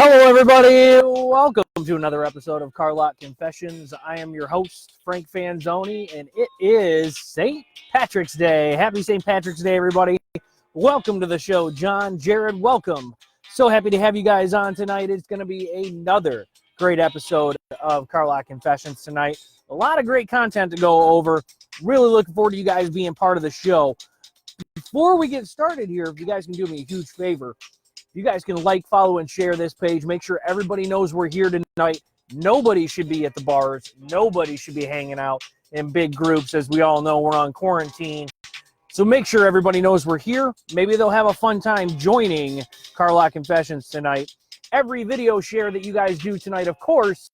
Hello, everybody. Welcome to another episode of Car Lot Confessions. I am your host, Frank Fanzoni, and it is St. Patrick's Day. Happy St. Patrick's Day, everybody. Welcome to the show, John, Jared, welcome. So happy to have you guys on tonight. It's going to be another great episode of Car Lot Confessions tonight. A lot of great content to go over. Really looking forward to you guys being part of the show. Before we get started here, if you guys can do me a huge favor, you guys can like, follow, and share this page. Make sure everybody knows we're here tonight. Nobody should be at the bars. Nobody should be hanging out in big groups. As we all know, we're on quarantine. So make sure everybody knows we're here. Maybe they'll have a fun time joining Car Lot Confessions tonight. Every video share that you guys do tonight, of course,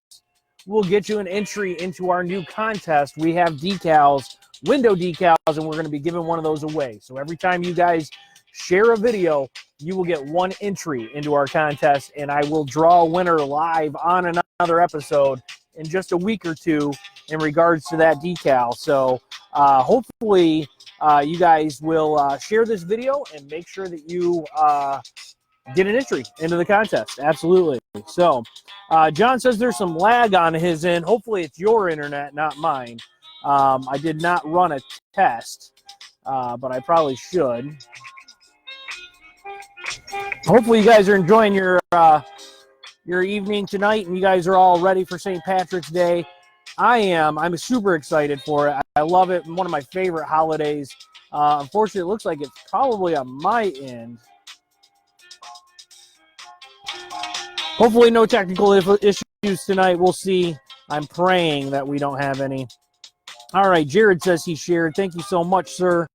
will get you an entry into our new contest. We have decals, window decals, and we're going to be giving one of those away. So every time you guys share a video, you will get one entry into our contest, and I will draw a winner live on another episode in just a week or two in regards to that decal. So hopefully you guys will share this video and make sure that you get an entry into the contest. Absolutely. So John says there's some lag on his end. Hopefully it's your internet, not mine. I did not run a test, but I probably should. Hopefully you guys are enjoying your evening tonight, and you guys are all ready for St. Patrick's Day. I am. I'm super excited for it. I love it. One of my favorite holidays. Unfortunately, it looks like it's probably on my end. Hopefully no technical issues tonight. We'll see. I'm praying that we don't have any. All right, Jared says he shared. Thank you so much, sir,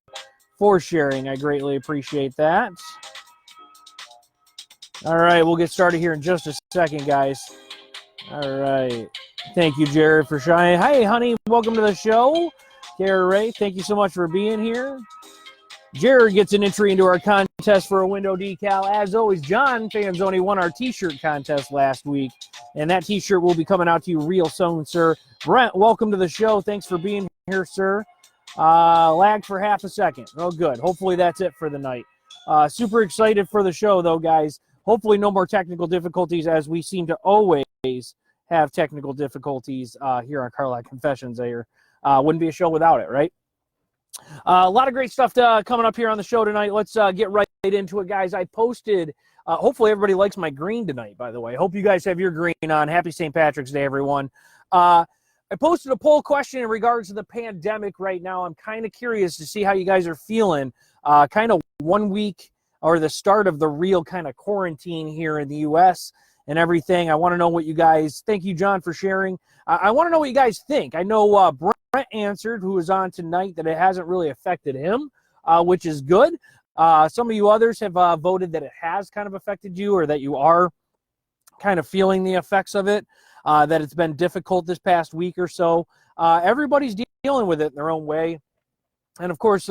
for sharing. I greatly appreciate that. All right, we'll get started here in just a second, guys. All right. Thank you, Jared, for sharing. Hey, honey, welcome to the show. Kara Ray, thank you so much for being here. Jared gets an entry into our contest for a window decal. As always, John Fanzoni won our T-shirt contest last week, and that T-shirt will be coming out to you real soon, sir. Brent, welcome to the show. Thanks for being here, sir. Lagged for half a second. Oh, good. Hopefully that's it for the night. Super excited for the show, though, guys. Hopefully no more technical difficulties, as we seem to always have technical difficulties here on Car Lot Confessions. There wouldn't be a show without it, right? A lot of great stuff coming up here on the show tonight. Let's get right into it, guys. I posted, hopefully everybody likes my green tonight, by the way. Hope you guys have your green on. Happy St. Patrick's Day, everyone. I posted a poll question in regards to the pandemic right now. I'm kind of curious to see how you guys are feeling. Kind of 1 week or the start of the real kind of quarantine here in the U.S. and everything. I want to know what you guys, thank you, John, for sharing. I want to know what you guys think. I know Brent answered, who is on tonight, that it hasn't really affected him, which is good. Some of you others have voted that it has kind of affected you, or that you are kind of feeling the effects of it, that it's been difficult this past week or so. Everybody's dealing with it in their own way. And, of course,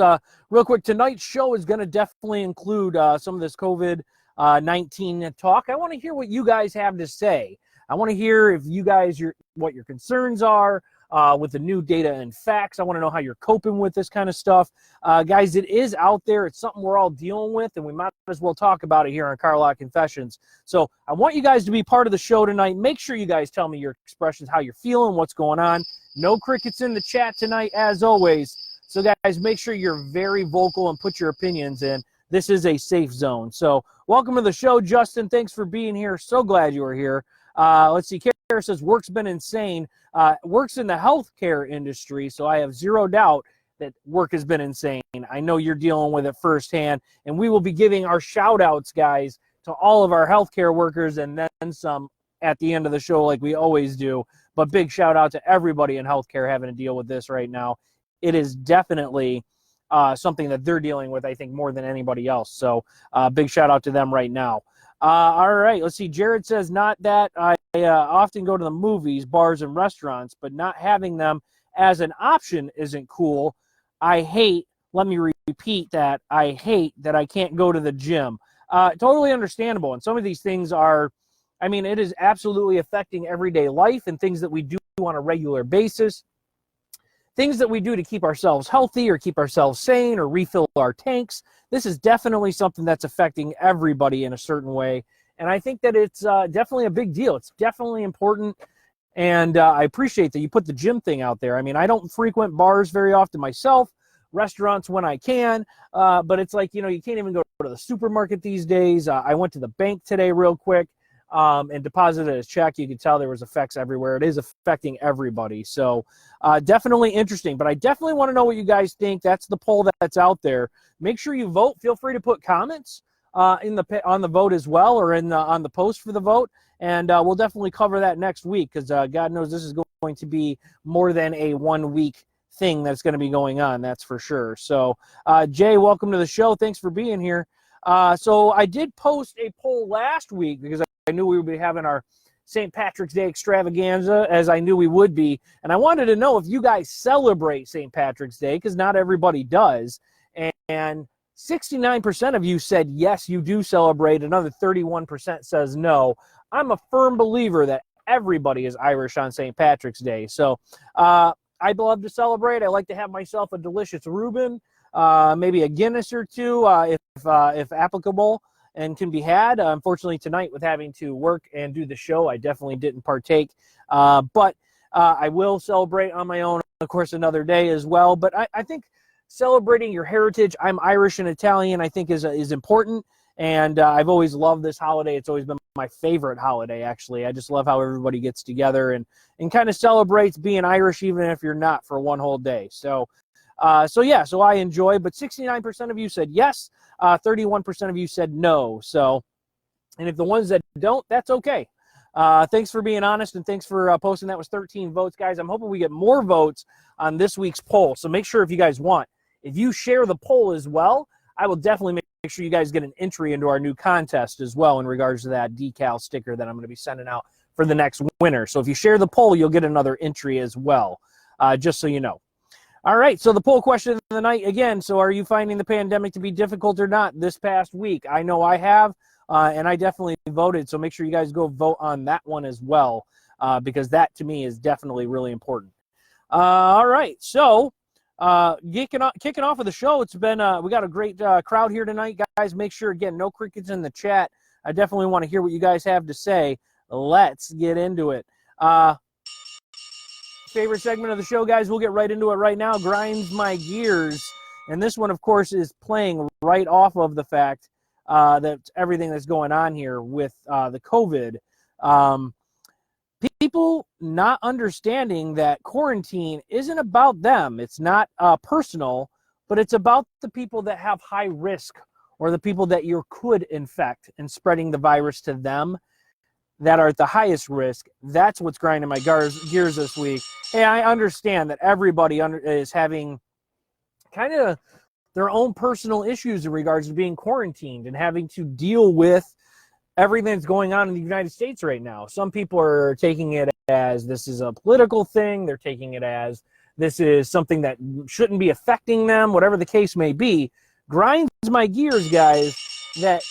real quick, tonight's show is going to definitely include some of this COVID-19 talk. I want to hear what you guys have to say. I want to hear if you guys, what your concerns are with the new data and facts. I want to know how you're coping with this kind of stuff. Guys, it is out there. It's something we're all dealing with, and we might as well talk about it here on Car Lot Confessions. So I want you guys to be part of the show tonight. Make sure you guys tell me your expressions, how you're feeling, what's going on. No crickets in the chat tonight, as always. So, guys, make sure you're very vocal and put your opinions in. This is a safe zone. So, welcome to the show, Justin. Thanks for being here. So glad you are here. Let's see. Kara says, work's been insane. Work's in the healthcare industry, so I have zero doubt that work has been insane. I know you're dealing with it firsthand, and we will be giving our shout-outs, guys, to all of our healthcare workers and then some at the end of the show like we always do. But big shout-out to everybody in healthcare having to deal with this right now. It is definitely something that they're dealing with, I think, more than anybody else. So big shout out to them right now. All right, let's see. Jared says, not that I often go to the movies, bars, and restaurants, but not having them as an option isn't cool. I hate, let me repeat that, I hate that I can't go to the gym. Totally understandable. And some of these things are, I mean, it is absolutely affecting everyday life and things that we do on a regular basis. Things that we do to keep ourselves healthy or keep ourselves sane or refill our tanks. This is definitely something that's affecting everybody in a certain way. And I think that it's definitely a big deal. It's definitely important. And I appreciate that you put the gym thing out there. I mean, I don't frequent bars very often myself, restaurants when I can, but it's like, you can't even go to the supermarket these days. I went to the bank today real quick and deposited a check. You could tell there was effects everywhere. It is affecting everybody. So definitely interesting. But I definitely want to know what you guys think. That's the poll that's out there. Make sure you vote. Feel free to put comments on the vote as well, or on the post for the vote. And we'll definitely cover that next week, because God knows this is going to be more than a 1 week thing that's going to be going on. That's for sure. So Jay, welcome to the show. Thanks for being here. So I did post a poll last week because I knew we would be having our St. Patrick's Day extravaganza, as I knew we would be. And I wanted to know if you guys celebrate St. Patrick's Day, because not everybody does. And 69% of you said yes, you do celebrate. Another 31% says no. I'm a firm believer that everybody is Irish on St. Patrick's Day. So I'd love to celebrate. I like to have myself a delicious Reuben, maybe a Guinness or two, if applicable, and can be had. Unfortunately, tonight with having to work and do the show, I definitely didn't partake. But I will celebrate on my own, of course, another day as well. But I think celebrating your heritage, I'm Irish and Italian, I think is important. And I've always loved this holiday. It's always been my favorite holiday, actually. I just love how everybody gets together and kind of celebrates being Irish, even if you're not, for one whole day. So I enjoy. But 69% of you said yes. 31% of you said no. So, and if the ones that don't, that's okay. Thanks for being honest, and thanks for posting. That was 13 votes, guys. I'm hoping we get more votes on this week's poll. So make sure, if you guys want, if you share the poll as well, I will definitely make sure you guys get an entry into our new contest as well in regards to that decal sticker that I'm going to be sending out for the next winner. So if you share the poll, you'll get another entry as well, just so you know. All right, so the poll question of the night again. So are you finding the pandemic to be difficult or not this past week? I know I have, and I definitely voted. So make sure you guys go vote on that one as well, because that to me is definitely really important. All right, so kicking off of the show, it's been we got a great crowd here tonight, guys. Make sure, again, no crickets in the chat. I definitely want to hear what you guys have to say. Let's get into it. Favorite segment of the show, guys, we'll get right into it right now. Grinds my gears. And this one, of course, is playing right off of the fact that everything that's going on here with the COVID. People not understanding that quarantine isn't about them. It's not personal, but it's about the people that have high risk, or the people that you could infect and spreading the virus to them that are at the highest risk. That's what's grinding my gears this week. Hey, I understand that everybody is having kind of their own personal issues in regards to being quarantined and having to deal with everything that's going on in the United States right now. Some people are taking it as this is a political thing. They're taking it as this is something that shouldn't be affecting them, whatever the case may be. Grinds my gears, guys, that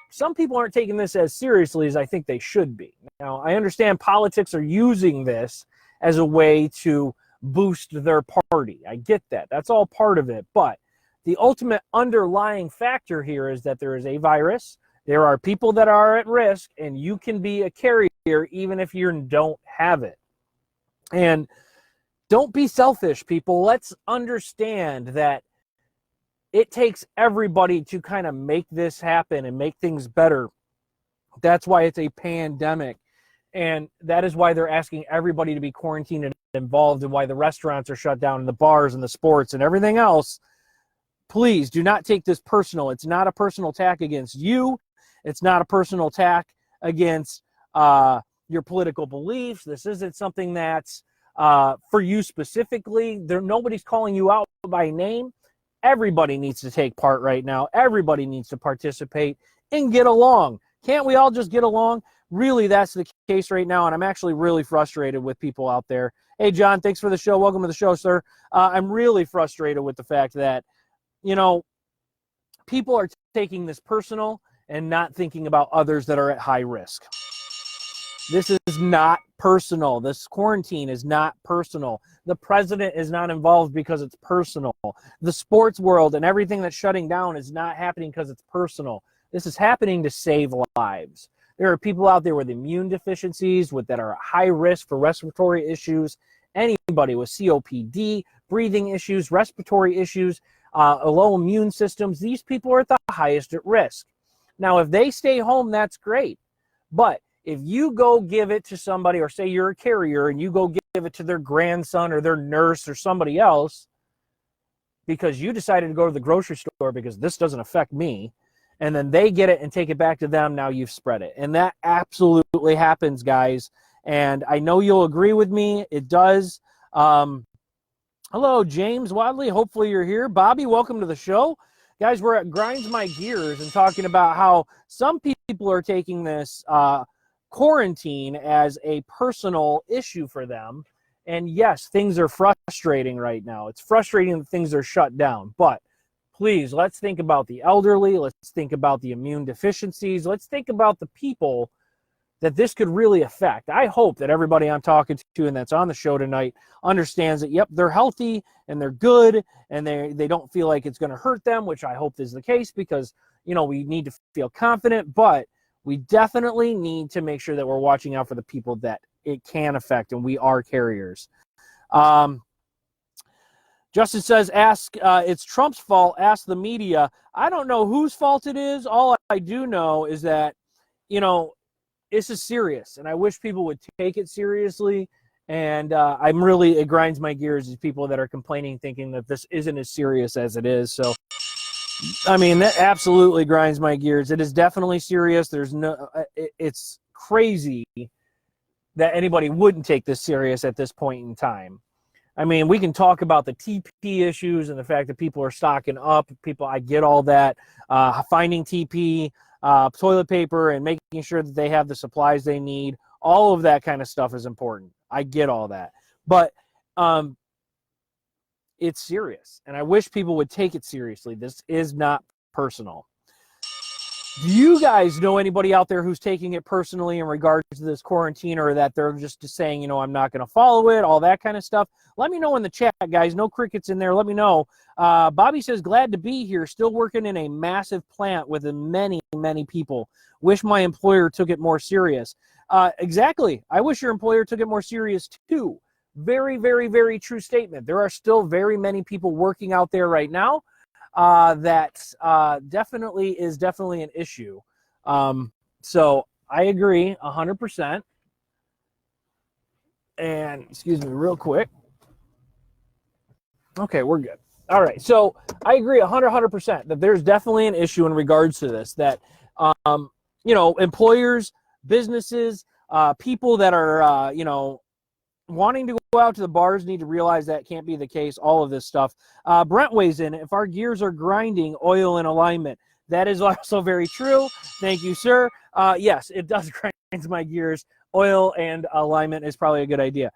some people aren't taking this as seriously as I think they should be. Now, I understand politics are using this as a way to boost their party. I get that. That's all part of it. But the ultimate underlying factor here is that there is a virus. There are people that are at risk, and you can be a carrier even if you don't have it. And don't be selfish, people. Let's understand that it takes everybody to kind of make this happen and make things better. That's why it's a pandemic. And that is why they're asking everybody to be quarantined and involved, and why the restaurants are shut down and the bars and the sports and everything else. Please do not take this personal. It's not a personal attack against you. It's not a personal attack against your political beliefs. This isn't something that's for you specifically. Nobody's calling you out by name. Everybody needs to take part right now. Everybody needs to participate and get along. Can't we all just get along? Really, that's the case right now, and I'm actually really frustrated with people out there. Hey, John, thanks for the show. Welcome to the show, sir. I'm really frustrated with the fact that, people are taking this personal and not thinking about others that are at high risk. This is not personal. This quarantine is not personal. The president is not involved because it's personal. The sports world and everything that's shutting down is not happening because it's personal. This is happening to save lives. There are people out there with immune deficiencies, that are at high risk for respiratory issues. Anybody with COPD, breathing issues, respiratory issues, low immune systems, these people are at the highest at risk. Now, if they stay home, that's great. But if you go give it to somebody, or say you're a carrier and you go give it to their grandson or their nurse or somebody else because you decided to go to the grocery store because this doesn't affect me, and then they get it and take it back to them, now you've spread it. And that absolutely happens, guys. And I know you'll agree with me. It does. Hello, James Wadley. Hopefully you're here. Bobby, welcome to the show. Guys, we're at Grinds My Gears and talking about how some people are taking this quarantine as a personal issue for them. And yes, things are frustrating right now. It's frustrating that things are shut down. But please, let's think about the elderly. Let's think about the immune deficiencies. Let's think about the people that this could really affect. I hope that everybody I'm talking to and that's on the show tonight understands that, yep, they're healthy and they're good and they don't feel like it's going to hurt them, which I hope is the case because, you know, we need to feel confident, but we definitely need to make sure that we're watching out for the people that it can affect, and we are carriers. Justin says, it's Trump's fault, ask the media. I don't know whose fault it is. All I do know is that, you know, this is serious, and I wish people would take it seriously. And it grinds my gears, these people that are complaining, thinking that this isn't as serious as it is. So, I mean, that absolutely grinds my gears. It is definitely serious. It's crazy that anybody wouldn't take this serious at this point in time. I mean, we can talk about the TP issues and the fact that people are stocking up. I get all that. Finding TP, toilet paper, and making sure that they have the supplies they need. All of that kind of stuff is important. I get all that. But it's serious, and I wish people would take it seriously. This is not personal. Do you guys know anybody out there who's taking it personally in regards to this quarantine, or that they're just saying, you know, I'm not going to follow it, all that kind of stuff? Let me know in the chat, guys. No crickets in there. Let me know. Bobby says, glad to be here. Still working in a massive plant with many, many people. Wish my employer took it more serious. Exactly. I wish your employer took it more serious, too. Very, very, very true statement. There are still very many people working out there right now. That definitely is an issue. So I agree 100%. And excuse me real quick. Okay, we're good. All right. So I agree 100% that there's definitely an issue in regards to this, that, you know, employers, businesses, people that are, you know, wanting to go out to the bars need to realize that can't be the case, all of this stuff. Brent weighs in, if our gears are grinding, oil in alignment. That is also very true. Thank you, sir. Yes, it does grind my gears. Oil and alignment is probably a good idea.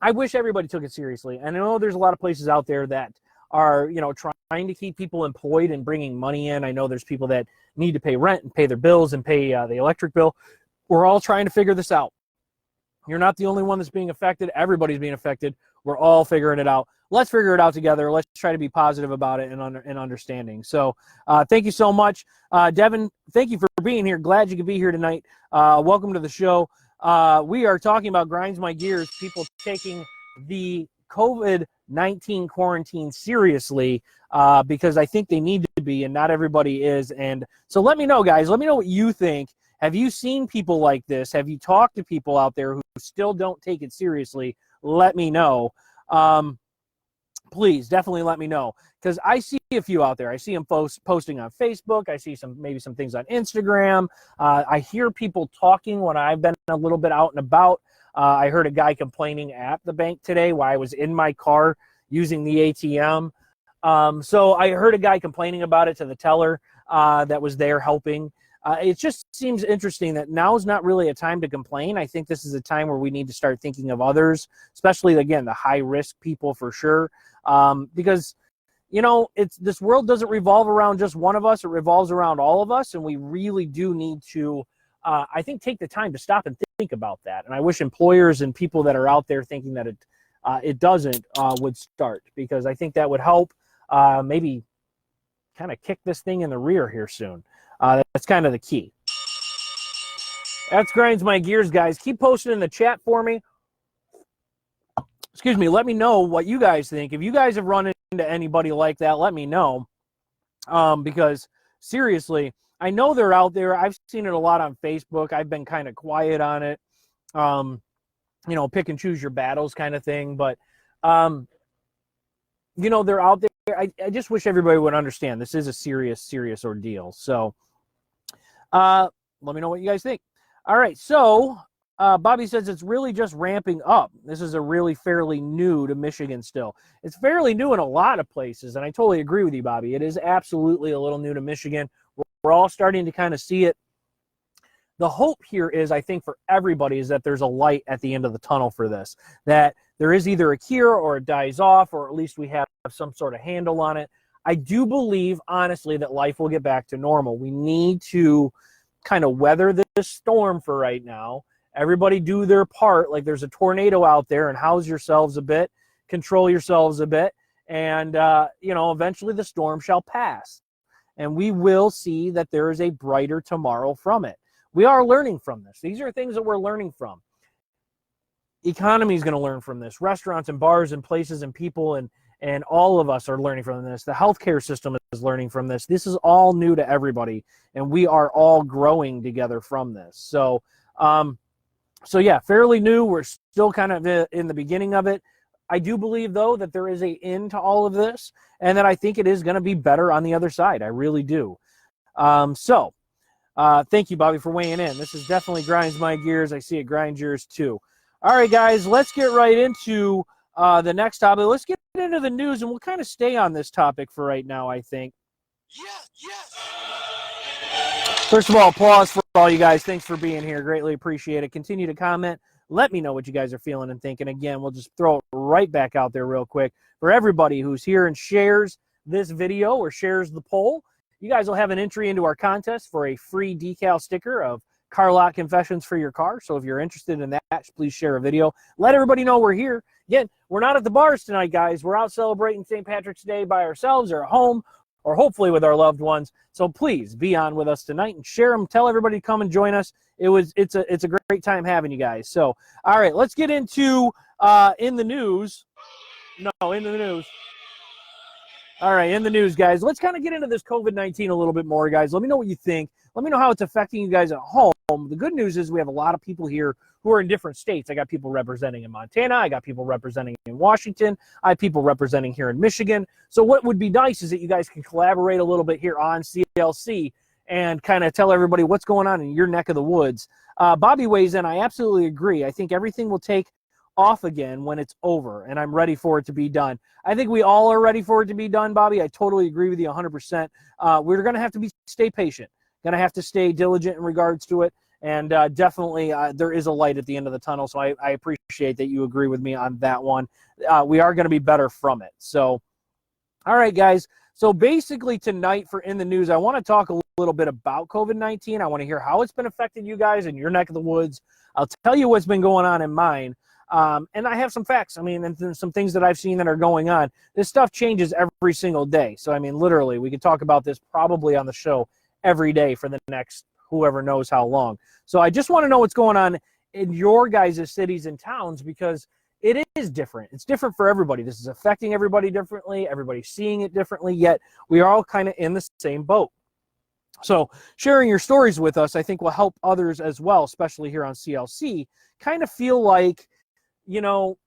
I wish everybody took it seriously. And I know there's a lot of places out there that are, you know, trying to keep people employed and bringing money in. I know there's people that need to pay rent and pay their bills and pay the electric bill. We're all trying to figure this out. You're not the only one that's being affected. Everybody's being affected. We're all figuring it out. Let's figure it out together. Let's try to be positive about it and understanding. So thank you so much. Devin, thank you for being here. Glad you could be here tonight. Welcome to the show. We are talking about Grinds My Gears, people taking the COVID-19 quarantine seriously because I think they need to be, and not everybody is. And so let me know, guys. Let me know what you think. Have you seen people like this? Have you talked to people out there who still don't take it seriously? Let me know. Please, definitely let me know. Because I see a few out there. I see them posting on Facebook. I see maybe some things on Instagram. I hear people talking when I've been a little bit out and about. I heard a guy complaining at the bank today while I was in my car using the ATM. So I heard a guy complaining about it to the teller that was there helping. It just seems interesting that now is not really a time to complain. I think this is a time where we need to start thinking of others, especially, again, the high-risk people for sure. Because, you know, this world doesn't revolve around just one of us. It revolves around all of us, and we really do need to, I think, take the time to stop and think about that. And I wish employers and people that are out there thinking that it doesn't would start, because I think that would help maybe kind of kick this thing in the rear here soon. That's kind of the key. That grinds my gears, guys. Keep posting in the chat for me. Excuse me. Let me know what you guys think. If you guys have run into anybody like that, let me know. Because seriously, I know they're out there. I've seen it a lot on Facebook. I've been kind of quiet on it. You know, pick and choose your battles kind of thing. But, you know, they're out there. I just wish everybody would understand this is a serious, serious ordeal. So let me know what you guys think. All right, so Bobby says it's really just ramping up. This is a really fairly new to Michigan still. It's fairly new in a lot of places, and I totally agree with you, Bobby. It is absolutely a little new to Michigan. We're all starting to kind of see it. The hope here is, I think, for everybody is that there's a light at the end of the tunnel for this, that there is either a cure or it dies off, or at least we have some sort of handle on it. I do believe, honestly, that life will get back to normal. We need to kind of weather this storm for right now. Everybody do their part. Like there's a tornado out there, and house yourselves a bit, control yourselves a bit, and you know, eventually the storm shall pass, and we will see that there is a brighter tomorrow from it. We are learning from this. These are things that we're learning from. Economy is going to learn from this. Restaurants and bars and places and people and all of us are learning from this. The healthcare system is learning from this. This is all new to everybody, and we are all growing together from this. So, so yeah, fairly new. We're still kind of in the beginning of it. I do believe, though, that there is an end to all of this, and that I think it is going to be better on the other side. I really do. So, thank you, Bobby, for weighing in. This is definitely grinds my gears. I see it grinds yours, too. All right, guys, let's get right into the next topic. Let's get into the news, and we'll kind of stay on this topic for right now, I think. Yes, yes. First of all, applause for all you guys. Thanks for being here. Greatly appreciate it. Continue to comment. Let me know what you guys are feeling and thinking. Again, we'll just throw it right back out there real quick. For everybody who's here and shares this video or shares the poll, you guys will have an entry into our contest for a free decal sticker of Car Lot Confessions for your car. So if you're interested in that, please share a video. Let everybody know we're here. Again, we're not at the bars tonight, guys. We're out celebrating St. Patrick's Day by ourselves or at home, or hopefully with our loved ones. So please be on with us tonight and share them. Tell everybody to come and join us. It's a great time having you guys. So, all right, let's get into in the news. No, in the news. All right, in the news, guys. Let's kind of get into this COVID-19 a little bit more, guys. Let me know what you think. Let me know how it's affecting you guys at home. The good news is we have a lot of people here who are in different states. I got people representing in Montana. I got people representing in Washington. I have people representing here in Michigan. So what would be nice is that you guys can collaborate a little bit here on CLC and kind of tell everybody what's going on in your neck of the woods. Bobby weighs in. I absolutely agree. I think everything will take off again when it's over, and I'm ready for it to be done. I think we all are ready for it to be done, Bobby. I totally agree with you 100%. We're going to have to stay patient. Going to have to stay diligent in regards to it. And definitely there is a light at the end of the tunnel, so I appreciate that you agree with me on that one. We are going to be better from it. So, all right, guys. So basically tonight for In the News, I want to talk a little bit about COVID-19. I want to hear how it's been affecting you guys in your neck of the woods. I'll tell you what's been going on in mine. And I have some facts, I mean, and some things that I've seen that are going on. This stuff changes every single day. So, I mean, literally, we could talk about this probably on the show every day for the next whoever knows how long. So I just want to know what's going on in your guys' cities and towns, because it is different. It's different for everybody. This is affecting everybody differently. Everybody's seeing it differently, yet we are all kind of in the same boat. So sharing your stories with us, I think, will help others as well, especially here on CLC, kind of feel like, you know,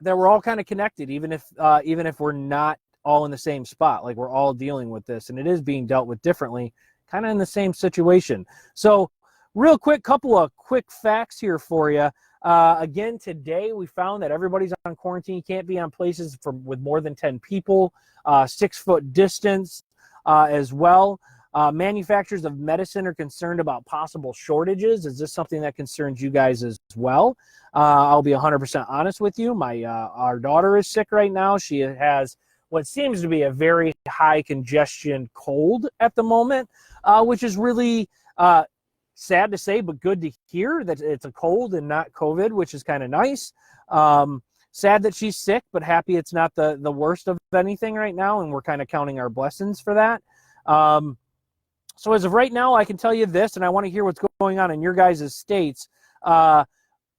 that we're all kind of connected, even if we're not all in the same spot. Like, we're all dealing with this, and it is being dealt with differently, kind of in the same situation. So real quick, couple of quick facts here for you. Again, today we found that everybody's on quarantine. You can't be on places with more than 10 people, 6-foot distance as well. Manufacturers of medicine are concerned about possible shortages. Is this something that concerns you guys as well? I'll be 100% honest with you. Our daughter is sick right now. She has what seems to be a very high congestion cold at the moment, which is really sad to say, but good to hear that it's a cold and not COVID, which is kind of nice. Sad that she's sick, but happy it's not the worst of anything right now, and we're kind of counting our blessings for that. So as of right now, I can tell you this, and I want to hear what's going on in your guys' states.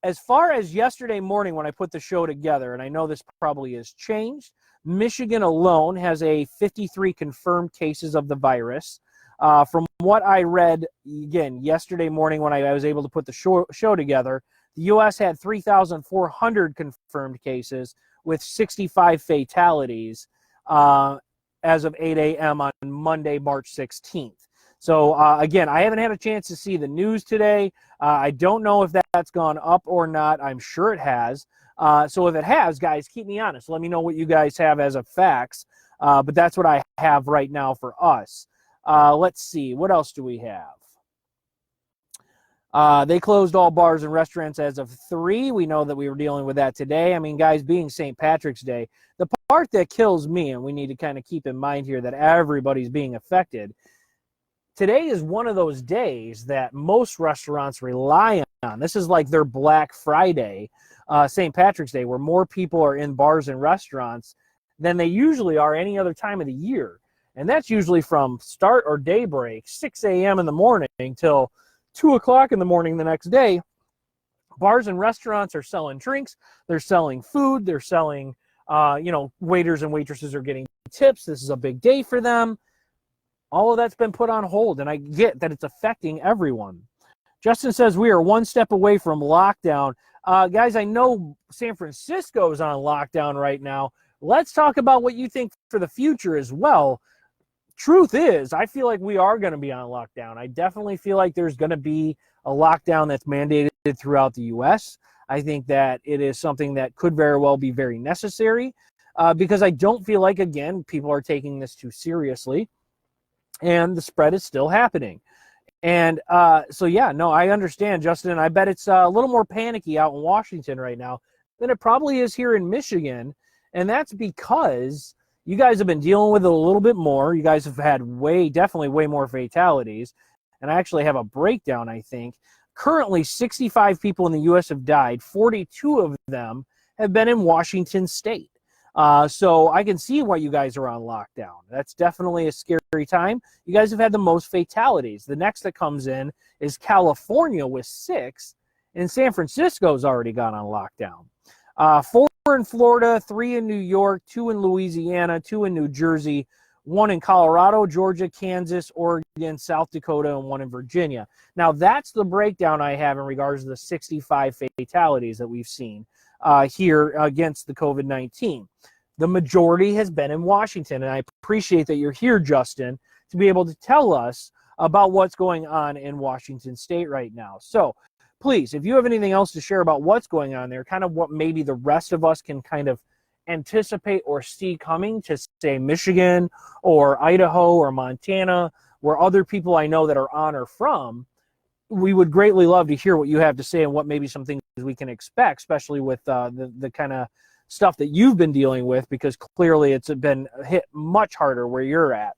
As far as yesterday morning when I put the show together, and I know this probably has changed, Michigan alone has 53 confirmed cases of the virus. From what I read, again, yesterday morning when I was able to put the show together, the U.S. had 3,400 confirmed cases with 65 fatalities as of 8 a.m. on Monday, March 16th. So, again, I haven't had a chance to see the news today. I don't know if that's gone up or not. I'm sure it has. So if it has, guys, keep me honest. Let me know what you guys have as of facts. But that's what I have right now for us. Let's see. What else do we have? They closed all bars and restaurants as of 3. We know that we were dealing with that today. I mean, guys, being St. Patrick's Day, the part that kills me, and we need to kind of keep in mind here that everybody's being affected, today is one of those days that most restaurants rely on. This is like their Black Friday, St. Patrick's Day, where more people are in bars and restaurants than they usually are any other time of the year. And that's usually from start or daybreak, 6 a.m. in the morning till 2 o'clock in the morning the next day. Bars and restaurants are selling drinks. They're selling food. They're selling, waiters and waitresses are getting tips. This is a big day for them. All of that's been put on hold, and I get that it's affecting everyone. Justin says we are one step away from lockdown. Guys, I know San Francisco is on lockdown right now. Let's talk about what you think for the future as well. Truth is, I feel like we are going to be on lockdown. I definitely feel like there's going to be a lockdown that's mandated throughout the U.S. I think that it is something that could very well be very necessary because I don't feel like, again, people are taking this too seriously. And the spread is still happening. And I understand, Justin. I bet it's a little more panicky out in Washington right now than it probably is here in Michigan. And that's because you guys have been dealing with it a little bit more. You guys have had definitely way more fatalities. And I actually have a breakdown, I think. Currently, 65 people in the U.S. have died. 42 of them have been in Washington State. So I can see why you guys are on lockdown. That's definitely a scary time. You guys have had the most fatalities. The next that comes in is California with 6, and San Francisco's already gone on lockdown. 4 in Florida, 3 in New York, 2 in Louisiana, 2 in New Jersey, 1 in Colorado, Georgia, Kansas, Oregon, South Dakota, and 1 in Virginia. Now, that's the breakdown I have in regards to the 65 fatalities that we've seen here against the COVID-19. The majority has been in Washington, and I appreciate that you're here, Justin, to be able to tell us about what's going on in Washington State right now. So please, if you have anything else to share about what's going on there, kind of what maybe the rest of us can kind of anticipate or see coming to, say, Michigan or Idaho or Montana, where other people I know that are on are from, we would greatly love to hear what you have to say and what maybe some things we can expect, especially with the kind of stuff that you've been dealing with, because clearly it's been hit much harder where you're at.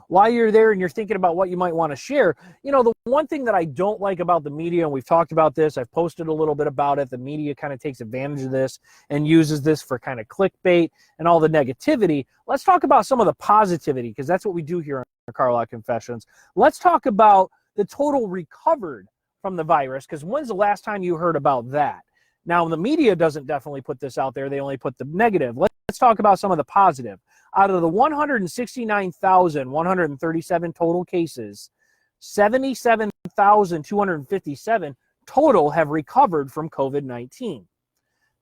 While you're there and you're thinking about what you might want to share, the one thing that I don't like about the media, and we've talked about this, I've posted a little bit about it, the media kind of takes advantage of this and uses this for kind of clickbait and all the negativity. Let's talk about some of the positivity, because that's what we do here on Carlock Confessions. Let's talk about the total recovered from the virus, because when's the last time you heard about that? Now, the media doesn't definitely put this out there. They only put the negative. Let's talk about some of the positive. Out of the 169,137 total cases, 77,257 total have recovered from COVID-19.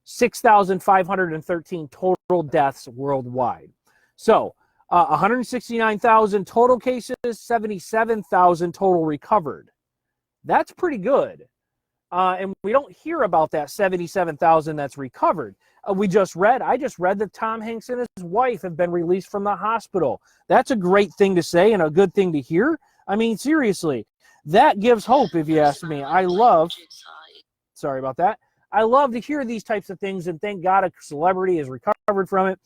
6,513 total deaths worldwide. So 169,000 total cases, 77,000 total recovered. That's pretty good. And we don't hear about that 77,000 that's recovered. I just read that Tom Hanks and his wife have been released from the hospital. That's a great thing to say and a good thing to hear. I mean, seriously, that gives hope, if you ask me. Sorry about that. I love to hear these types of things, and thank God a celebrity has recovered from it.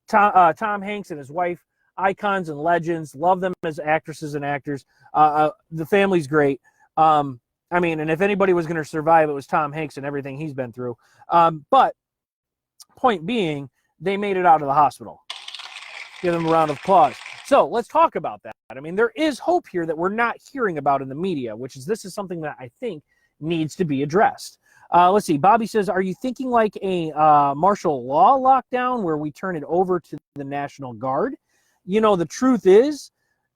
Tom Hanks and his wife, icons and legends. Love them as actresses and actors. The family's great. And if anybody was going to survive, it was Tom Hanks and everything he's been through. But point being, they made it out of the hospital. Give them a round of applause. So let's talk about that. I mean, there is hope here that we're not hearing about in the media, which is this is something that I think needs to be addressed. Let's see. Bobby says, are you thinking like a martial law lockdown where we turn it over to the National Guard? You know, the truth is,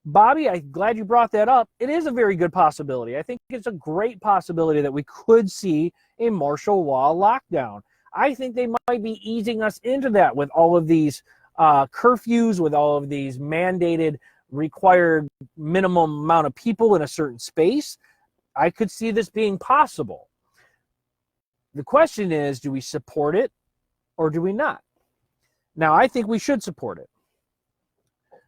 Bobby, I'm glad you brought that up. It is a very good possibility. I think it's a great possibility that we could see a martial law lockdown. I think they might be easing us into that with all of these curfews, with all of these mandated required minimum amount of people in a certain space. I could see this being possible. The question is, do we support it or do we not? Now, I think we should support it.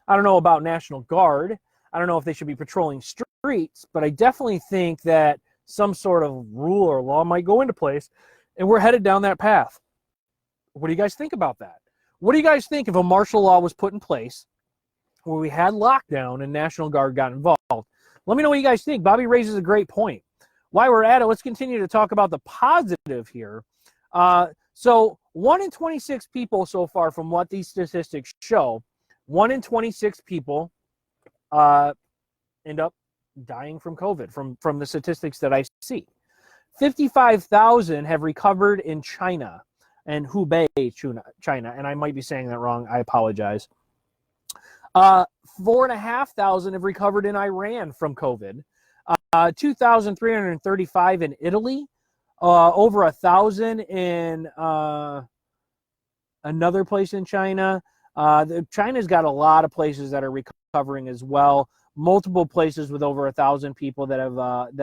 I don't know about National Guard. I don't know if they should be patrolling streets, but I definitely think that some sort of rule or law might go into place, and we're headed down that path. What do you guys think about that? What do you guys think if a martial law was put in place where we had lockdown and National Guard got involved? Let me know what you guys think. Bobby raises a great point. While we're at it, let's continue to talk about the positive here. So 1 in 26 people so far, from what these statistics show, 1 in 26 people end up dying from COVID, from the statistics that I see. 55,000 have recovered in China and Hubei, China, and I might be saying that wrong. I apologize. 4,500 have recovered in Iran from COVID. 2,335 in Italy. Over 1,000 in another place in China. China's got a lot of places that are recovering as well. Multiple places with over 1,000 people that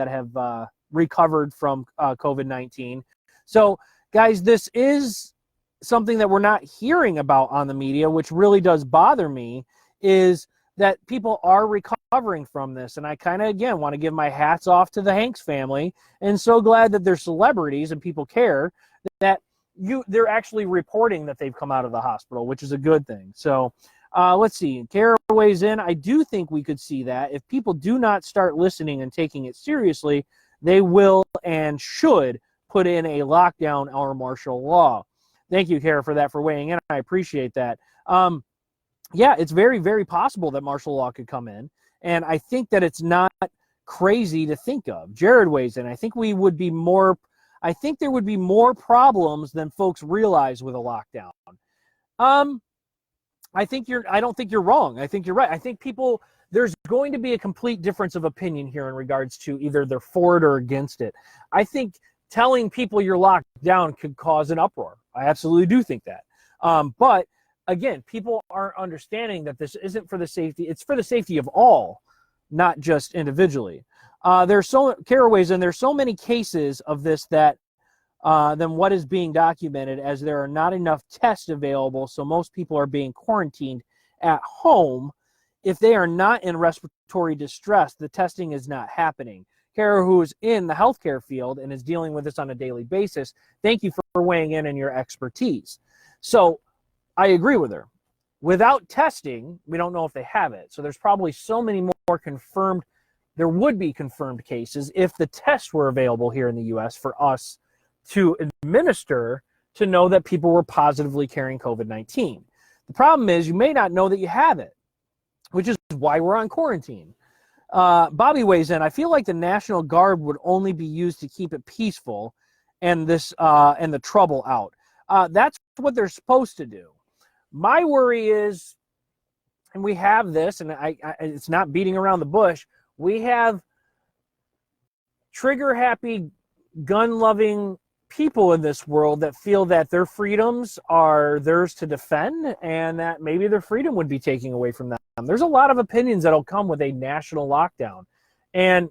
have recovered from COVID-19. So, guys, this is something that we're not hearing about on the media, which really does bother me, is that people are recovering from this. And I kind of, again, want to give my hats off to the Hanks family, and so glad that they're celebrities and people care that they're actually reporting that they've come out of the hospital, which is a good thing. So let's see. Kara weighs in. I do think we could see that. If people do not start listening and taking it seriously, they will and should put in a lockdown or martial law. Thank you, Kara, for that, for weighing in. I appreciate that. Yeah, it's very, very possible that martial law could come in. And I think that it's not crazy to think of. Jared weighs in. I think there would be more problems than folks realize with a lockdown. I don't think you're wrong. I think you're right. I think there's going to be a complete difference of opinion here in regards to either they're for it or against it. I think telling people you're locked down could cause an uproar. I absolutely do think that. But again, people aren't understanding that this isn't for the safety. It's for the safety of all, not just individually. There's so many cases of this than what is being documented, as there are not enough tests available. So most people are being quarantined at home. If they are not in respiratory distress, the testing is not happening. Kara, who is in the healthcare field and is dealing with this on a daily basis, thank you for weighing in and your expertise. So I agree with her. Without testing, we don't know if they have it. So there's probably so many more confirmed. There would be confirmed cases if the tests were available here in the U.S. for us to administer to know that people were positively carrying COVID-19. The problem is you may not know that you have it, which is why we're on quarantine. Bobby weighs in. I feel like the National Guard would only be used to keep it peaceful and the trouble out. That's what they're supposed to do. My worry is, and we have this, and it's not beating around the bush, we have trigger-happy, gun-loving people in this world that feel that their freedoms are theirs to defend, and that maybe their freedom would be taken away from them. There's a lot of opinions that'll come with a national lockdown. And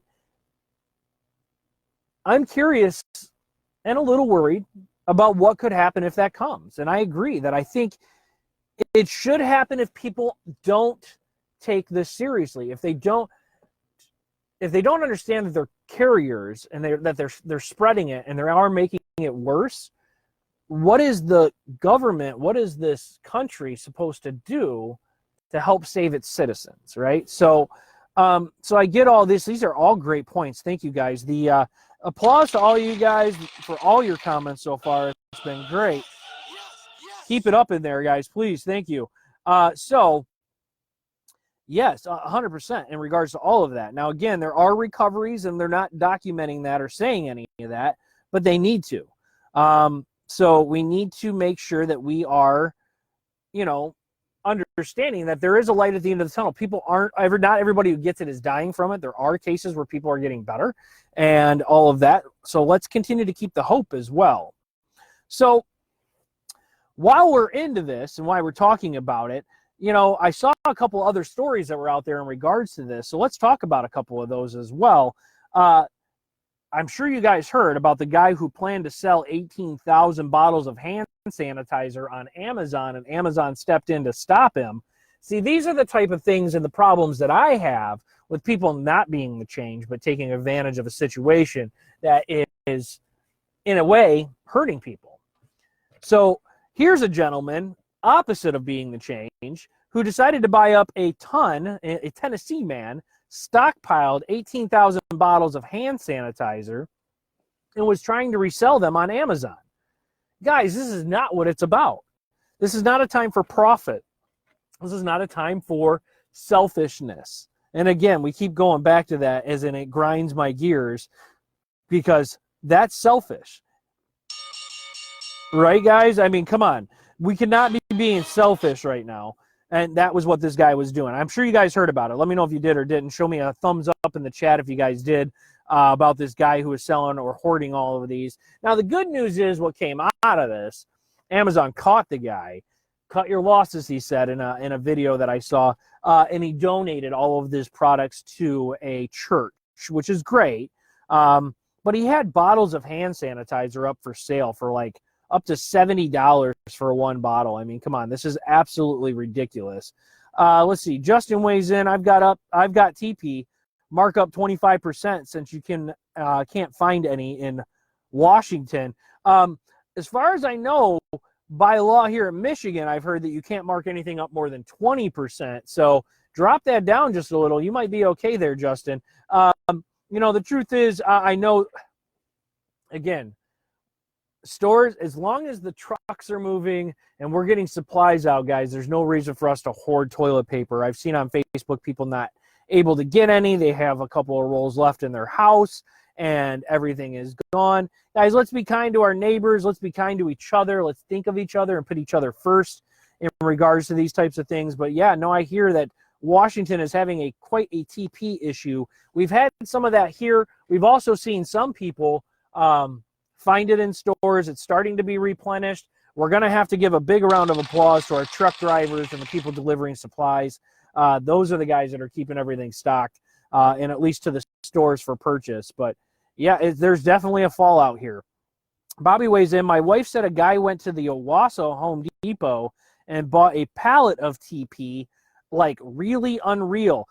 I'm curious and a little worried about what could happen if that comes. And I agree that I think it should happen if people don't take this seriously. If they don't understand that they're carriers and they're spreading it and they are making it worse, what is the government, what is this country supposed to do to help save its citizens, right? So I get all this. These are all great points. Thank you, guys. The applause to all you guys for all your comments so far. It's been great. Keep it up in there, guys, please. Thank you. So, Yes, 100% in regards to all of that. Now, again, there are recoveries, and they're not documenting that or saying any of that, but they need to. So we need to make sure that we are, understanding that there is a light at the end of the tunnel. People not everybody who gets it is dying from it. There are cases where people are getting better and all of that. So let's continue to keep the hope as well. So while we're into this and why we're talking about it, I saw a couple other stories that were out there in regards to this. So let's talk about a couple of those as well. I'm sure you guys heard about the guy who planned to sell 18,000 bottles of hand sanitizer on Amazon, and Amazon stepped in to stop him. See, these are the type of things and the problems that I have with people not being the change, but taking advantage of a situation that is, in a way, hurting people. So here's a gentleman, opposite of being the change, who decided to buy up a Tennessee man, stockpiled 18,000 bottles of hand sanitizer and was trying to resell them on Amazon. Guys, this is not what it's about. This is not a time for profit. This is not a time for selfishness. And again, we keep going back to that as in it grinds my gears because that's selfish. Right, guys? I mean, come on. We cannot be being selfish right now. And that was what this guy was doing. I'm sure you guys heard about it. Let me know if you did or didn't. Show me a thumbs up in the chat if you guys did about this guy who was selling or hoarding all of these. Now, the good news is what came out of this, Amazon caught the guy. Cut your losses, he said in a video that I saw. And he donated all of these products to a church, which is great. But he had bottles of hand sanitizer up for sale for like up to $70 for one bottle. I mean, come on, this is absolutely ridiculous. Let's see. Justin weighs in. I've got TP markup 25% since you can't find any in Washington. As far as I know, by law here in Michigan, I've heard that you can't mark anything up more than 20%. So drop that down just a little. You might be okay there, Justin. The truth is, I know, again, stores, as long as the trucks are moving and we're getting supplies out, guys, there's no reason for us to hoard toilet paper. I've seen on Facebook people not able to get any. They have a couple of rolls left in their house and everything is gone. Guys, let's be kind to our neighbors. Let's be kind to each other. Let's think of each other and put each other first in regards to these types of things. But yeah, no, I hear that Washington is having quite a TP issue. We've had some of that here. We've also seen some people find it in stores. It's starting to be replenished. We're going to have to give a big round of applause to our truck drivers and the people delivering supplies. Those are the guys that are keeping everything stocked and at least to the stores for purchase. But yeah, there's definitely a fallout here. Bobby weighs in. My wife said a guy went to the Owasso Home Depot and bought a pallet of TP, like really unreal.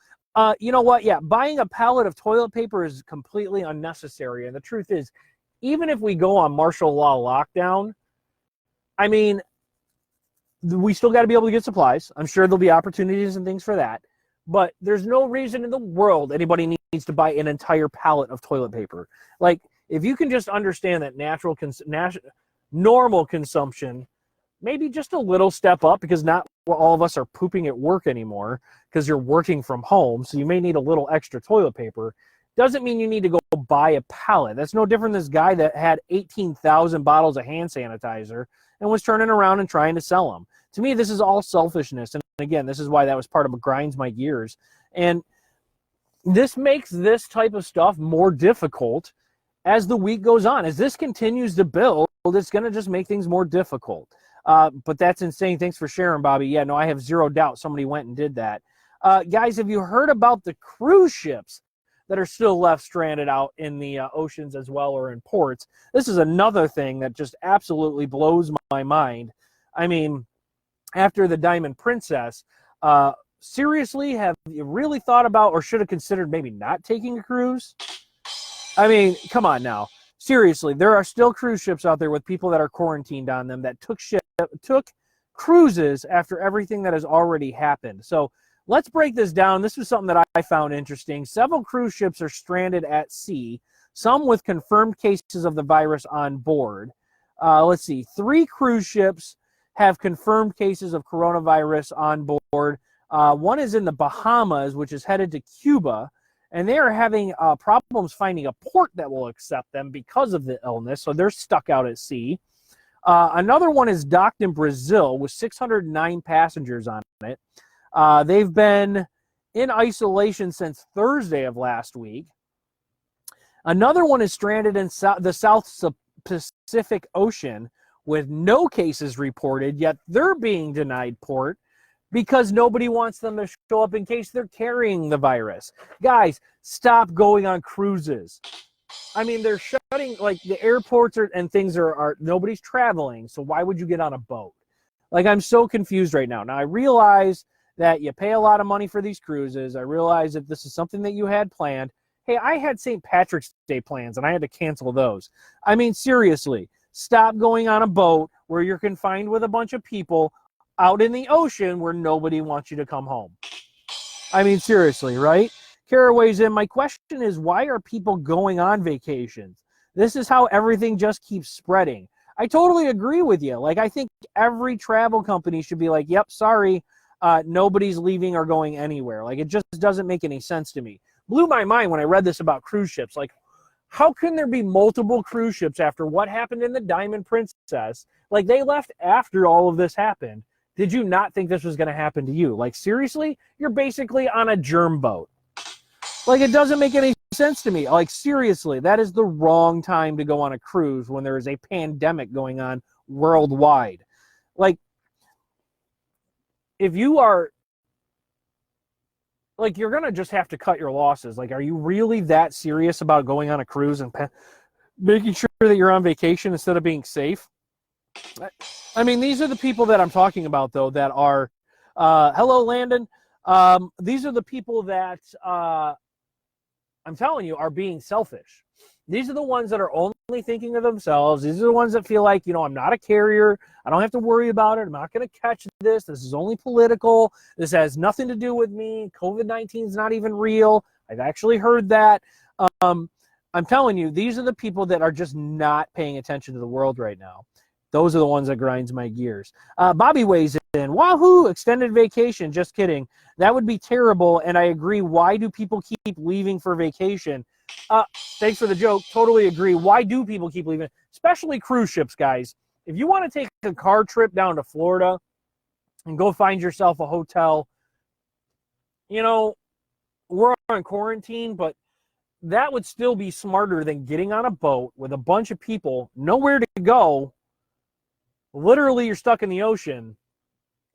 You know what? Yeah, buying a pallet of toilet paper is completely unnecessary. And the truth is, even if we go on martial law lockdown, I mean, we still got to be able to get supplies. I'm sure there'll be opportunities and things for that. But there's no reason in the world anybody needs to buy an entire pallet of toilet paper. Like, if you can just understand that normal consumption, maybe just a little step up, because not all of us are pooping at work anymore because you're working from home, so you may need a little extra toilet paper. Doesn't mean you need to go buy a pallet. That's no different than this guy that had 18,000 bottles of hand sanitizer and was turning around and trying to sell them. To me, this is all selfishness. And again, this is why that was part of what grinds my gears. And this makes this type of stuff more difficult as the week goes on. As this continues to build, it's going to just make things more difficult. But that's insane. Thanks for sharing, Bobby. Yeah, no, I have zero doubt somebody went and did that. Guys, have you heard about the cruise ships that are still left stranded out in the oceans as well, or in ports? This is another thing that just absolutely blows my mind. I mean, after the Diamond Princess, seriously, have you really thought about or should have considered maybe not taking a cruise? I mean, come on now. Seriously, there are still cruise ships out there with people that are quarantined on them that took cruises after everything that has already happened. So let's break this down. This is something that I found interesting. Several cruise ships are stranded at sea, some with confirmed cases of the virus on board. Let's see. 3 cruise ships have confirmed cases of coronavirus on board. One is in the Bahamas, which is headed to Cuba, and they are having problems finding a port that will accept them because of the illness, so they're stuck out at sea. Another one is docked in Brazil with 609 passengers on it. They've been in isolation since Thursday of last week. Another one is stranded in the South Pacific Ocean with no cases reported, yet they're being denied port because nobody wants them to show up in case they're carrying the virus. Guys, stop going on cruises. I mean, they're shutting, like, the airports and things are nobody's traveling, so why would you get on a boat? Like, I'm so confused right now. Now, I realize that you pay a lot of money for these cruises. I realize that this is something that you had planned. Hey, I had St. Patrick's Day plans, and I had to cancel those. I mean, seriously, stop going on a boat where you're confined with a bunch of people out in the ocean where nobody wants you to come home. I mean, seriously, right? Kara weighs in. My question is, why are people going on vacations? This is how everything just keeps spreading. I totally agree with you. Like, I think every travel company should be like, yep, sorry, nobody's leaving or going anywhere. Like, it just doesn't make any sense to me. Blew my mind when I read this about cruise ships. Like, how can there be multiple cruise ships after what happened in the Diamond Princess? Like, they left after all of this happened. Did you not think this was going to happen to you? Like, seriously? You're basically on a germ boat. Like, it doesn't make any sense to me. Like, seriously, that is the wrong time to go on a cruise when there is a pandemic going on worldwide. Like, if you are, like, you're going to just have to cut your losses. Like, are you really that serious about going on a cruise and making sure that you're on vacation instead of being safe? I mean, these are the people that I'm talking about, though, that are, hello, Landon. These are the people that, I'm telling you, are being selfish. These are the ones that are only thinking of themselves. These are the ones that feel like, you know, I'm not a carrier. I don't have to worry about it. I'm not going to catch this. This is only political. This has nothing to do with me. COVID-19 is not even real. I've actually heard that. I'm telling you, these are the people that are just not paying attention to the world right now. Those are the ones that grinds my gears. Bobby weighs in. Wahoo! Extended vacation. Just kidding. That would be terrible, and I agree. Why do people keep leaving for vacation? Thanks for the joke. Totally agree. Why do people keep leaving? Especially cruise ships, guys. If you want to take a car trip down to Florida and go find yourself a hotel, you know, we're on quarantine, but that would still be smarter than getting on a boat with a bunch of people, nowhere to go. Literally, you're stuck in the ocean,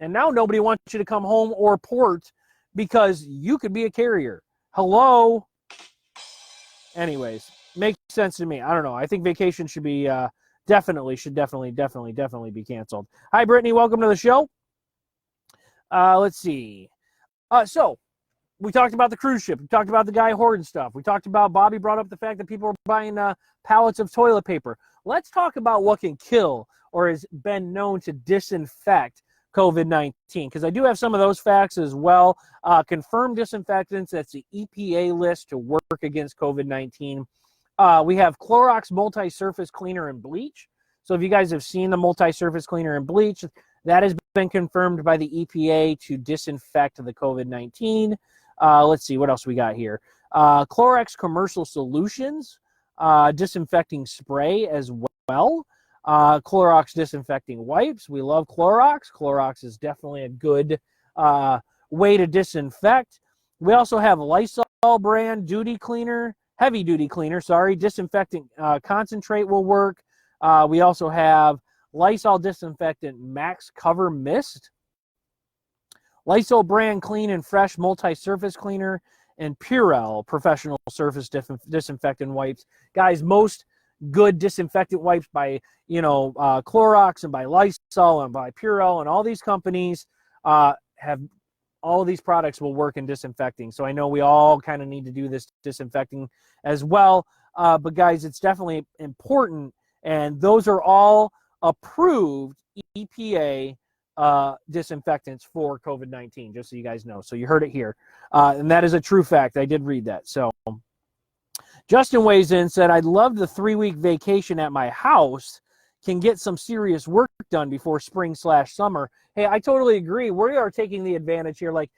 and now nobody wants you to come home or port because you could be a carrier. Hello? Anyways, makes sense to me. I don't know. I think vacation should be definitely be canceled. Hi, Brittany. Welcome to the show. Let's see. So we talked about the cruise ship. We talked about the guy hoarding stuff. We talked about, Bobby brought up the fact that people are buying pallets of toilet paper. Let's talk about what can kill or has been known to disinfect COVID-19, because I do have some of those facts as well. Confirmed disinfectants, that's the EPA list to work against COVID-19. We have Clorox multi-surface cleaner and bleach. So if you guys have seen the multi-surface cleaner and bleach, that has been confirmed by the EPA to disinfect the COVID-19. Let's see, what else we got here? Clorox commercial solutions, disinfecting spray as well. Clorox disinfecting wipes. We love Clorox. Clorox is definitely a good way to disinfect. We also have Lysol brand duty cleaner, heavy duty cleaner, disinfecting concentrate will work. We also have Lysol disinfectant max cover mist, Lysol brand clean and fresh multi-surface cleaner, and Purell professional surface disinfectant wipes. Guys, most good disinfectant wipes by, Clorox and by Lysol and by Purell and all these companies have all of these products will work in disinfecting. So I know we all kind of need to do this disinfecting as well. But guys, it's definitely important. And those are all approved EPA disinfectants for COVID-19, just so you guys know. So you heard it here. And that is a true fact. I did read that. So Justin weighs in, said, I'd love the 3-week vacation at my house. can get some serious work done before spring/summer. Hey, I totally agree. We are taking the advantage here. Like,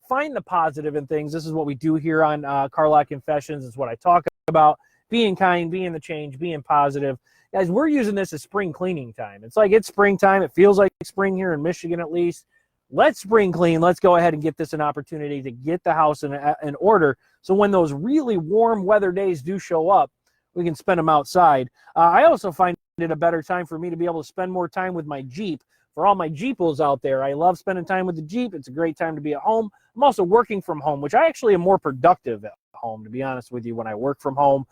find the positive in things. This is what we do here on Carlock Confessions. It's what I talk about. Being kind, being the change, being positive. Guys, we're using this as spring cleaning time. It's like it's springtime. It feels like spring here in Michigan at least. Let's spring clean. Let's go ahead and get this an opportunity to get the house in order. So when those really warm weather days do show up, we can spend them outside. I also find it a better time for me to be able to spend more time with my Jeep. For all my Jeepos out there, I love spending time with the Jeep. It's a great time to be at home. I'm also working from home, which I actually am more productive at home, to be honest with you, when I work from home.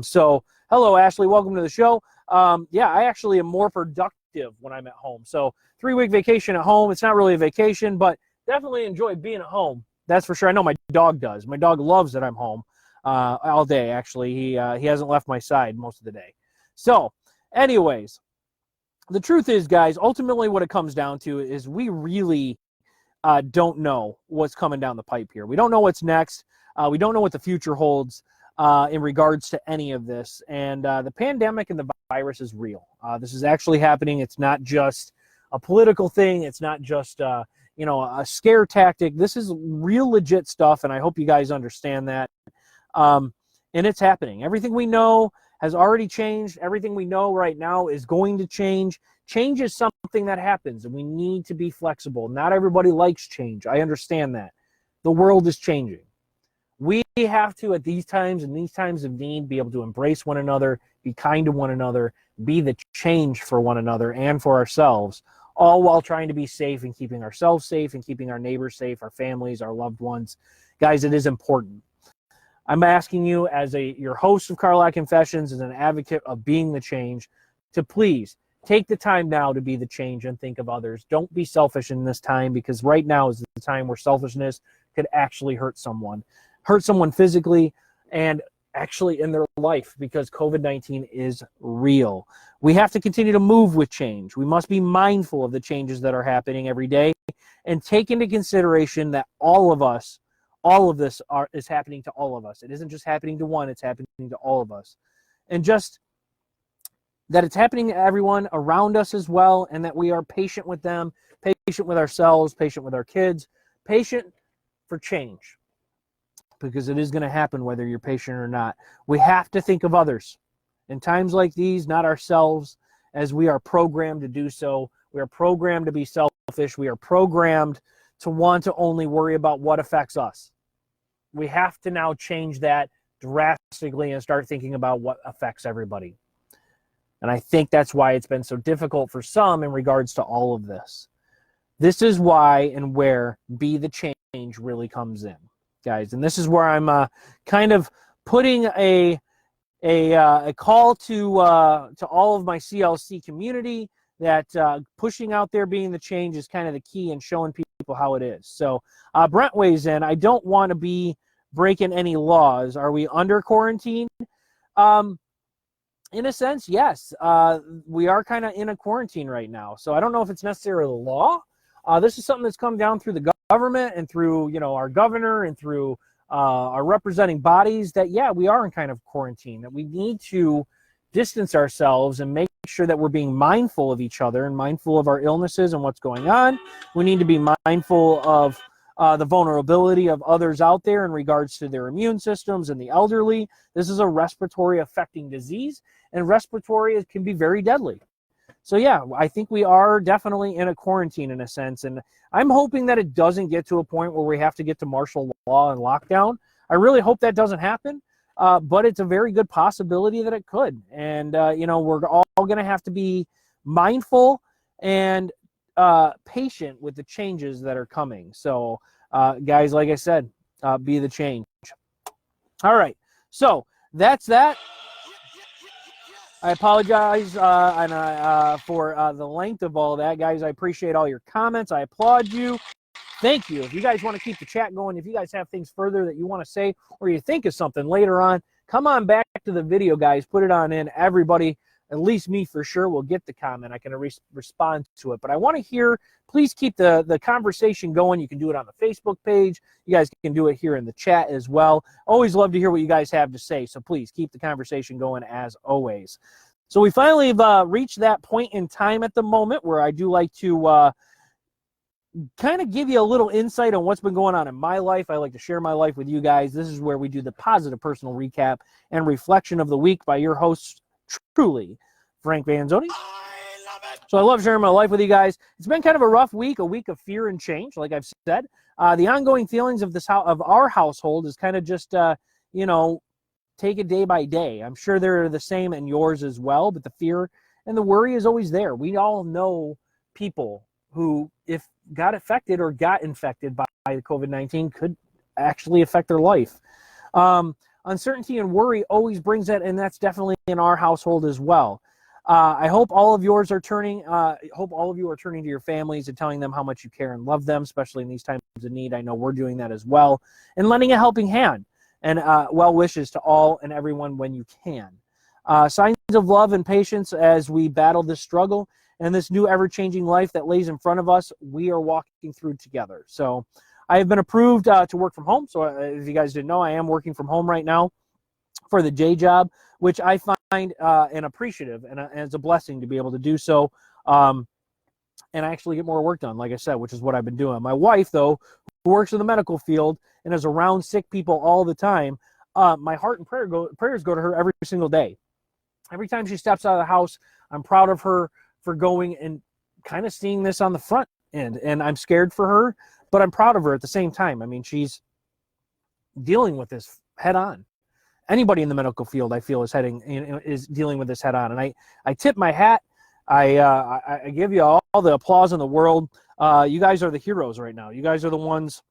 So hello, Ashley. Welcome to the show. Yeah, I actually am more productive when I'm at home. So 3-week vacation at home. It's not really a vacation, but definitely enjoy being at home. That's for sure. I know my dog does. My dog loves that I'm home all day, actually. He hasn't left my side most of the day. So anyways, the truth is, guys, ultimately what it comes down to is we really don't know what's coming down the pipe here. We don't know what's next. We don't know what the future holds in regards to any of this. And the pandemic and the virus is real. This is actually happening. It's not just a political thing. It's not just, a scare tactic. This is real legit stuff, and I hope you guys understand that. And it's happening. Everything we know has already changed. Everything we know right now is going to change. Change is something that happens, and we need to be flexible. Not everybody likes change. I understand that. The world is changing. We have to, at these times and these times of need, be able to embrace one another, be kind to one another, be the change for one another and for ourselves, all while trying to be safe and keeping ourselves safe and keeping our neighbors safe, our families, our loved ones. Guys, it is important. I'm asking you as your host of Carlock Confessions, as an advocate of being the change, to please take the time now to be the change and think of others. Don't be selfish in this time, because right now is the time where selfishness could actually hurt someone physically and actually in their life, because COVID-19 is real. We have to continue to move with change. We must be mindful of the changes that are happening every day and take into consideration that all of this is happening to all of us. It isn't just happening to one, it's happening to all of us. And just that it's happening to everyone around us as well, and that we are patient with them, patient with ourselves, patient with our kids, patient for change. Because it is going to happen whether you're patient or not. We have to think of others. In times like these, not ourselves, as we are programmed to do so. We are programmed to be selfish. We are programmed to want to only worry about what affects us. We have to now change that drastically and start thinking about what affects everybody. And I think that's why it's been so difficult for some in regards to all of this. This is why and where Be the Change really comes in, guys. And this is where I'm kind of putting a call to all of my CLC community, that pushing out there, being the change is kind of the key, and showing people how it is. So Brent weighs in. I don't want to be breaking any laws. Are we under quarantine? In a sense, yes. We are kind of in a quarantine right now. So I don't know if it's necessarily a law. This is something that's come down through the government and through, our governor and through our representing bodies, that, yeah, we are in kind of quarantine, that we need to distance ourselves and make sure that we're being mindful of each other and mindful of our illnesses and what's going on. We need to be mindful of the vulnerability of others out there in regards to their immune systems and the elderly. This is a respiratory affecting disease, and respiratory can be very deadly. So yeah, I think we are definitely in a quarantine in a sense, and I'm hoping that it doesn't get to a point where we have to get to martial law and lockdown. I really hope that doesn't happen, but it's a very good possibility that it could. And, we're all going to have to be mindful and patient with the changes that are coming. So, guys, like I said, be the change. All right, so that's that. I apologize for the length of all that, guys. I appreciate all your comments. I applaud you. Thank you. If you guys want to keep the chat going, if you guys have things further that you want to say, or you think of something later on, come on back to the video, guys. Put it on in. Everybody, at least me for sure, will get the comment. I can respond to it. But I want to hear, please keep the conversation going. You can do it on the Facebook page. You guys can do it here in the chat as well. Always love to hear what you guys have to say. So please keep the conversation going as always. So we finally have reached that point in time at the moment where I do like to kind of give you a little insight on what's been going on in my life. I like to share my life with you guys. This is where we do the positive personal recap and reflection of the week by your host, truly, Frank Vanzoni. So I love sharing my life with you guys. It's been kind of a rough week, a week of fear and change, like I've said. The ongoing feelings of our household is kind of just, take it day by day. I'm sure they're the same in yours as well, but the fear and the worry is always there. We all know people who, if got affected or got infected by the COVID-19, could actually affect their life. Uncertainty and worry always brings that, and that's definitely in our household as well. I hope all of you are turning to your families and telling them how much you care and love them, especially in these times of need. I know we're doing that as well, and lending a helping hand and well wishes to all and everyone when you can. Signs of love and patience as we battle this struggle and this new ever-changing life that lays in front of us. We are walking through together. So I have been approved to work from home. So if you guys didn't know, I am working from home right now for the J job, which I find and appreciative, and it's a blessing to be able to do so and actually get more work done, like I said, which is what I've been doing. My wife, though, who works in the medical field and is around sick people all the time, my heart and prayers go to her every single day. Every time she steps out of the house, I'm proud of her for going and kind of seeing this on the front end. And I'm scared for her, but I'm proud of her at the same time. I mean, she's dealing with this head on. Anybody in the medical field, I feel, is dealing with this head on. And I tip my hat. I give you all the applause in the world. You guys are the heroes right now. You guys are the ones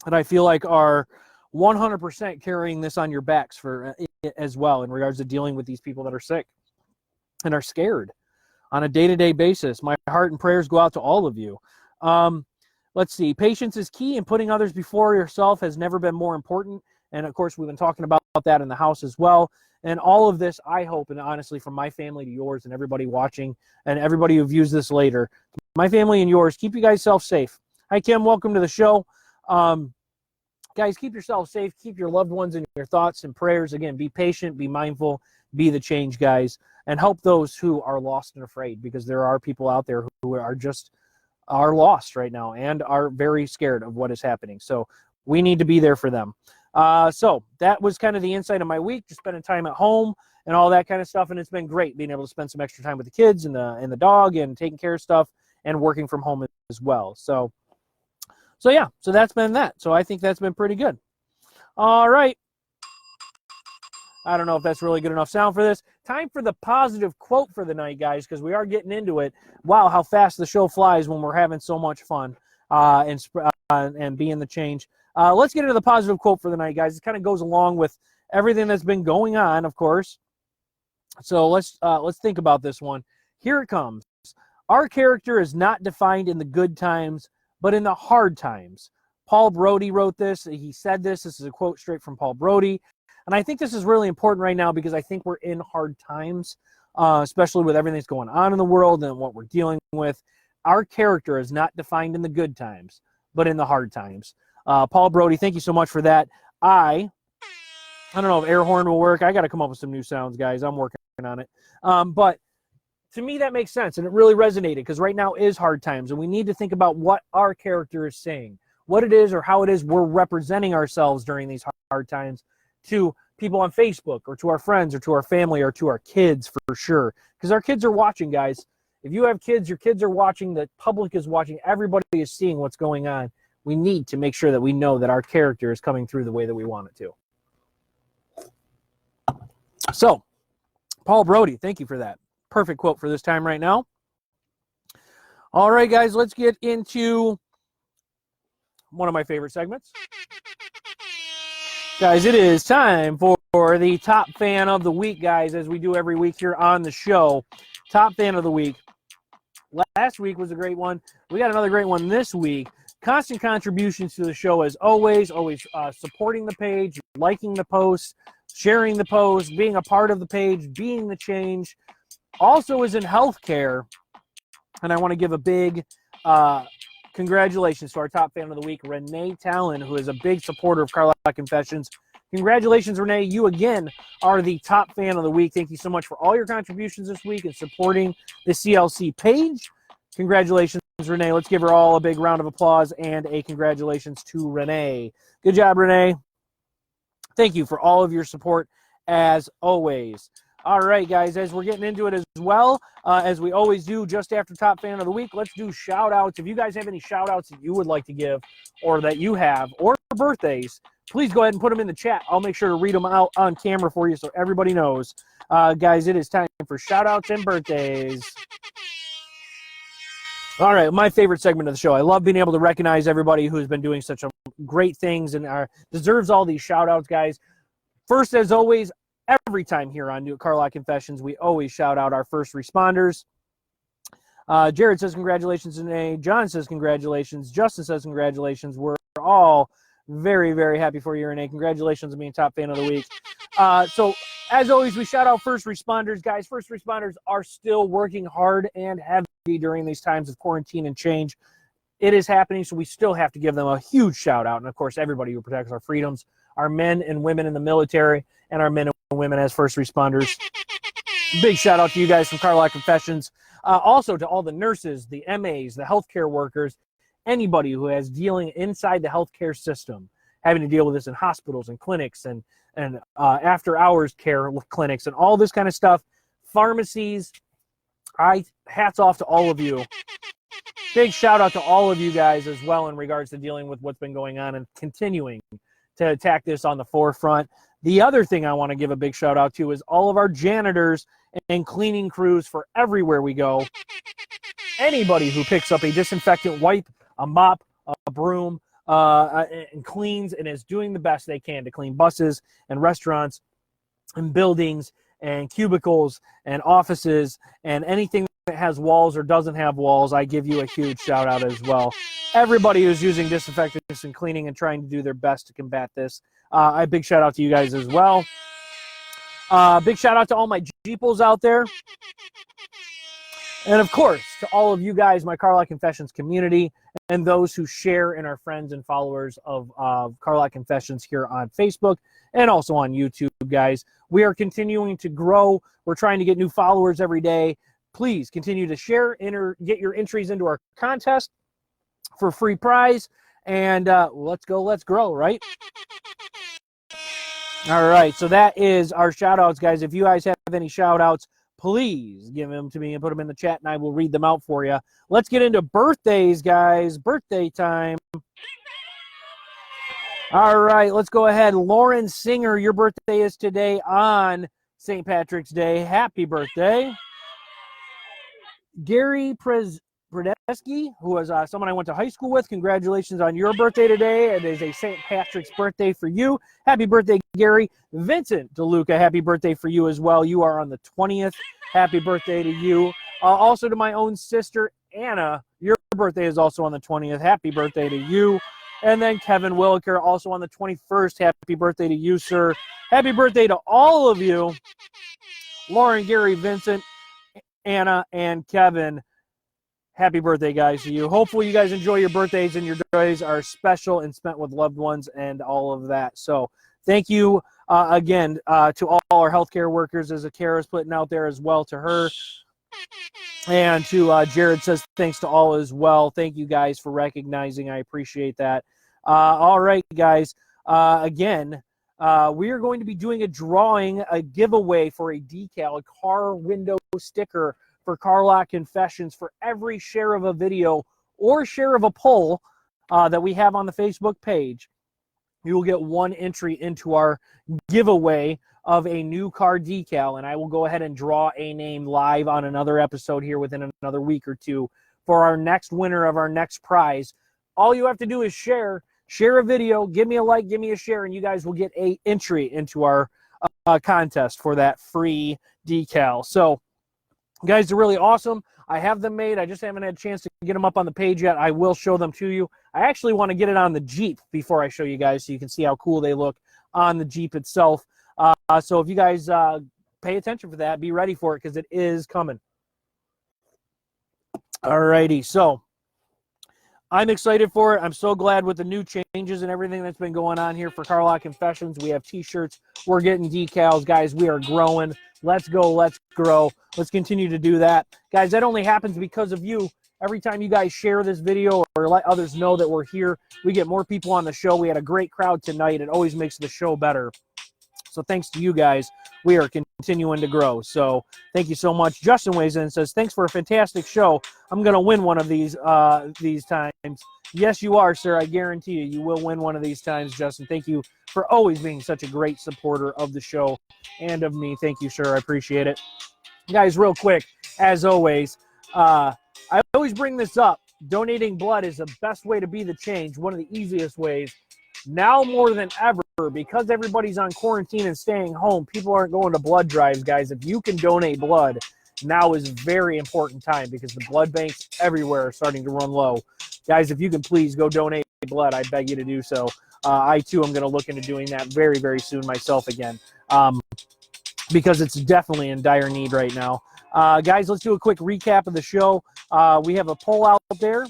that I feel like are 100% carrying this on your backs for as well in regards to dealing with these people that are sick and are scared on a day-to-day basis. My heart and prayers go out to all of you. Let's see. Patience is key, and putting others before yourself has never been more important. And, of course, we've been talking about that in the house as well. And all of this, I hope, and honestly, from my family to yours and everybody watching and everybody who views this later, my family and yours, keep you guys self safe. Hi, Kim. Welcome to the show. Guys, keep yourself safe. Keep your loved ones in your thoughts and prayers. Again, be patient, be mindful, be the change, guys, and help those who are lost and afraid, because there are people out there who are lost right now and are very scared of what is happening. So we need to be there for them. So that was kind of the insight of my week, just spending time at home and all that kind of stuff. And it's been great being able to spend some extra time with the kids and the dog and taking care of stuff and working from home as well. So yeah, so that's been that. So I think that's been pretty good. All right. I don't know if that's really good enough sound for this. Time for the positive quote for the night, guys, because we are getting into it. Wow, how fast the show flies when we're having so much fun and being the change. Let's get into the positive quote for the night, guys. It kind of goes along with everything that's been going on, of course. So let's think about this one. Here it comes. Our character is not defined in the good times, but in the hard times. Paul Brody wrote this. He said this. This is a quote straight from Paul Brody. And I think this is really important right now because I think we're in hard times, especially with everything that's going on in the world and what we're dealing with. Our character is not defined in the good times, but in the hard times. Paul Brody, thank you so much for that. I don't know if air horn will work. I got to come up with some new sounds, guys. I'm working on it. But to me, that makes sense, and it really resonated because right now is hard times, and we need to think about what our character is saying, what it is or how it is we're representing ourselves during these hard times to people on Facebook or to our friends or to our family or to our kids for sure, because our kids are watching, guys. If you have kids, your kids are watching, the public is watching, everybody is seeing what's going on. We need to make sure that we know that our character is coming through the way that we want it to. So, Paul Brody, thank you for that. Perfect quote for this time right now. All right, guys, let's get into one of my favorite segments. Guys, it is time for the top fan of the week, guys, as we do every week here on the show. Top fan of the week. Last week was a great one. We got another great one this week. Constant contributions to the show as always supporting the page, liking the posts, sharing the posts, being a part of the page, being the change. Also is in healthcare, and I want to give a big congratulations to our top fan of the week, Renee Talon, who is a big supporter of Carlisle Confessions. Congratulations, Renee. You, again, are the top fan of the week. Thank you so much for all your contributions this week and supporting the CLC page. Congratulations, Renee. Let's give her all a big round of applause and a congratulations to Renee. Good job, Renee. Thank you for all of your support, as always. All right, guys, as we're getting into it as well, as we always do just after Top Fan of the Week, let's do shout-outs. If you guys have any shout-outs that you would like to give or that you have, or birthdays, please go ahead and put them in the chat. I'll make sure to read them out on camera for you so everybody knows. Guys, it is time for shout-outs and birthdays. All right, my favorite segment of the show. I love being able to recognize everybody who's been doing such great things and deserves all these shout-outs, guys. First, as always, every time here on New Carlisle Confessions, we always shout out our first responders. Jared says congratulations, Renee. John says congratulations. Justin says congratulations. We're all very, very happy for you, Renee. Congratulations on being top fan of the week. So, as always, we shout out first responders. Guys, first responders are still working hard and heavy during these times of quarantine and change. It is happening, so we still have to give them a huge shout out. And, of course, everybody who protects our freedoms, our men and women in the military, and our men and women as first responders. Big shout out to you guys from Carlisle Confessions. Also to all the nurses, the MAs, the healthcare workers, anybody who has dealing inside the healthcare system, having to deal with this in hospitals and clinics and after hours care clinics and all this kind of stuff. Pharmacies, hats off to all of you. Big shout out to all of you guys as well in regards to dealing with what's been going on and continuing to attack this on the forefront. The other thing I want to give a big shout out to is all of our janitors and cleaning crews for everywhere we go. Anybody who picks up a disinfectant wipe, a mop, a broom, and cleans and is doing the best they can to clean buses and restaurants and buildings and cubicles and offices and anything that has walls or doesn't have walls, I give you a huge shout out as well. Everybody who's using disinfectants and cleaning and trying to do their best to combat this, a big shout out to you guys as well. Big shout out to all my Jeeples out there. And of course, to all of you guys, my Carlisle Confessions community, and those who share and are friends and followers of Carlisle Confessions here on Facebook and also on YouTube, guys. We are continuing to grow. We're trying to get new followers every day. Please continue to share, get your entries into our contest for free prize, and let's go, let's grow, right? All right, so that is our shout-outs, guys. If you guys have any shout-outs, please give them to me and put them in the chat, and I will read them out for you. Let's get into birthdays, guys. Birthday time. All right, let's go ahead. Lauren Singer, your birthday is today on St. Patrick's Day. Happy birthday. Gary Bredesky, who was someone I went to high school with, congratulations on your birthday today. It is a St. Patrick's birthday for you. Happy birthday, Gary. Vincent DeLuca, happy birthday for you as well. You are on the 20th. Happy birthday to you. Also to my own sister, Anna, your birthday is also on the 20th. Happy birthday to you. And then Kevin Williker, also on the 21st. Happy birthday to you, sir. Happy birthday to all of you. Lauren, Gary, Vincent, Anna, and Kevin. Happy birthday, guys, to you. Hopefully you guys enjoy your birthdays and your days are special and spent with loved ones and all of that. So thank you again to all our healthcare workers, as Kara's putting out there as well, to her. And to Jared says thanks to all as well. Thank you guys for recognizing. I appreciate that. All right, guys. Again, we are going to be doing a drawing, a giveaway for a decal, a car window sticker for Carlisle Confessions for every share of a video or share of a poll that we have on the Facebook page. You will get one entry into our giveaway of a new car decal, and I will go ahead and draw a name live on another episode here within another week or two for our next winner of our next prize. All you have to do is share a video, give me a like, give me a share, and you guys will get a entry into our contest for that free decal. So, guys, they're really awesome. I have them made. I just haven't had a chance to get them up on the page yet. I will show them to you. I actually want to get it on the Jeep before I show you guys so you can see how cool they look on the Jeep itself. So if you guys pay attention for that, be ready for it because it is coming. All righty. So I'm excited for it. I'm so glad with the new changes and everything that's been going on here for Carlock Confessions. We have T-shirts. We're getting decals. Guys, we are growing. Let's go. Let's grow. Let's continue to do that. Guys, that only happens because of you. Every time you guys share this video or let others know that we're here, we get more people on the show. We had a great crowd tonight. It always makes the show better. So thanks to you guys, we are continuing to grow. So thank you so much. Justin weighs in and says, thanks for a fantastic show. I'm going to win one of these times. Yes, you are, sir. I guarantee you, you will win one of these times, Justin. Thank you for always being such a great supporter of the show and of me. Thank you, sir. I appreciate it. Guys, real quick, as always, I always bring this up. Donating blood is the best way to be the change, one of the easiest ways. Now more than ever, because everybody's on quarantine and staying home, people aren't going to blood drives, guys. If you can donate blood, now is a very important time because the blood banks everywhere are starting to run low. Guys, if you can please go donate blood, I beg you to do so. I, too, am going to look into doing that very, very soon myself again because it's definitely in dire need right now. Guys, let's do a quick recap of the show. We have a poll out there.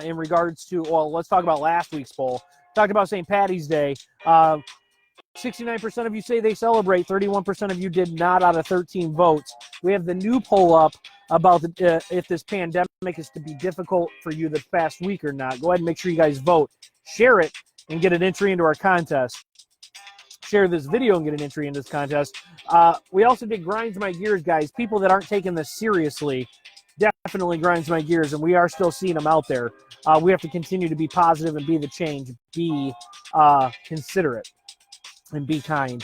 In regards to, well, let's talk about last week's poll. Talked about St. Patty's Day. 69% of you say they celebrate. 31% of you did not out of 13 votes. We have the new poll up about if this pandemic is to be difficult for you this past week or not. Go ahead and make sure you guys vote. Share it and get an entry into our contest. Share this video and get an entry into this contest. We also did Grinds My Gears, guys. People that aren't taking this seriously definitely grinds my gears, and we are still seeing them out there. We have to continue to be positive and be the change, be considerate, and be kind.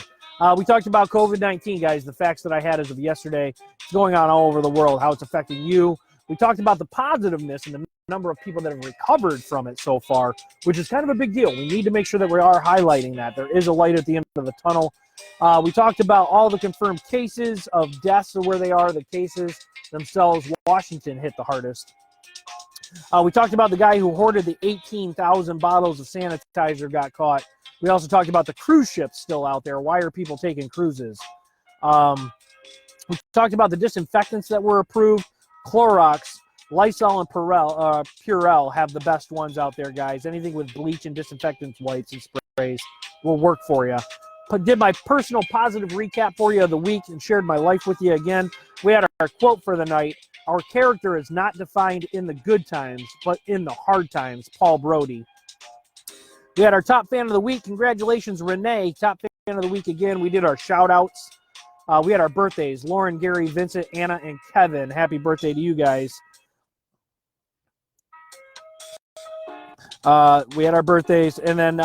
We talked about COVID-19, guys, the facts that I had as of yesterday. It's going on all over the world, how it's affecting you. We talked about the positiveness and the number of people that have recovered from it so far, which is kind of a big deal. We need to make sure that we are highlighting that. There is a light at the end of the tunnel. We talked about all the confirmed cases of deaths or where they are, the cases themselves. Washington hit the hardest. We talked about the guy who hoarded the 18,000 bottles of sanitizer got caught. We also talked about the cruise ships still out there. Why are people taking cruises? We talked about the disinfectants that were approved. Clorox, Lysol, and Purell have the best ones out there, guys. Anything with bleach and disinfectant wipes and sprays will work for you. Did my personal positive recap for you of the week and shared my life with you again. We had our quote for the night. Our character is not defined in the good times, but in the hard times. Paul Brody. We had our top fan of the week. Congratulations, Renee. Top fan of the week again. We did our shout outs. We had our birthdays. Lauren, Gary, Vincent, Anna, and Kevin. Happy birthday to you guys. We had our birthdays, and then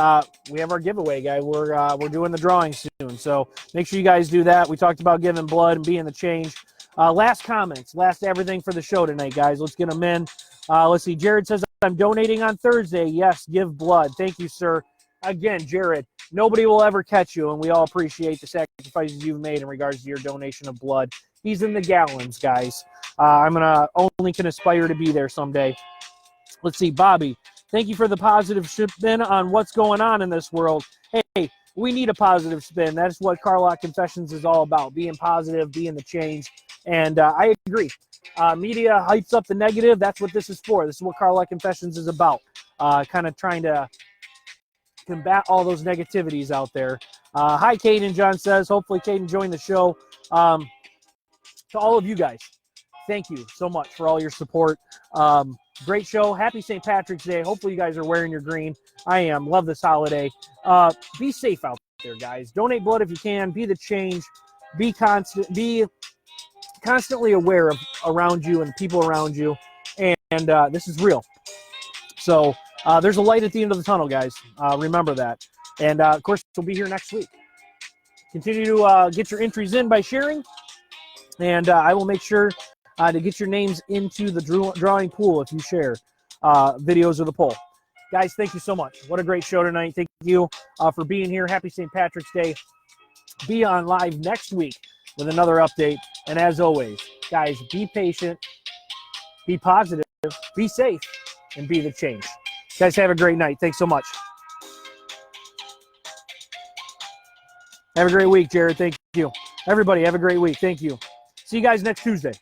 we have our giveaway, guy. We're doing the drawing soon, so make sure you guys do that. We talked about giving blood and being the change. Last comments, last everything for the show tonight, guys. Let's get them in. Let's see. Jared says, I'm donating on Thursday. Yes, give blood. Thank you, sir. Again, Jared, nobody will ever catch you, and we all appreciate the sacrifices you've made in regards to your donation of blood. He's in the gallons, guys. Only can aspire to be there someday. Let's see. Bobby, thank you for the positive spin on what's going on in this world. Hey, we need a positive spin. That's what Carlock Confessions is all about, being positive, being the change. And I agree. Media hypes up the negative. That's what this is for. This is what Carlock Confessions is about, kind of trying to combat all those negativities out there. Hi, Caden, John says. Hopefully, Caden joined the show. To all of you guys, thank you so much for all your support. Great show. Happy St. Patrick's Day. Hopefully you guys are wearing your green. I am. Love this holiday. Be safe out there, guys. Donate blood if you can. Be the change. Be constantly aware of around you and people around you. And this is real. So there's a light at the end of the tunnel, guys. Remember that. And, of course, we'll be here next week. Continue to get your entries in by sharing. And I will make sure to get your names into the drawing pool if you share videos of the poll. Guys, thank you so much. What a great show tonight. Thank you for being here. Happy St. Patrick's Day. Be on live next week with another update. And as always, guys, be patient, be positive, be safe, and be the change. Guys, have a great night. Thanks so much. Have a great week, Jared. Thank you. Everybody, have a great week. Thank you. See you guys next Tuesday.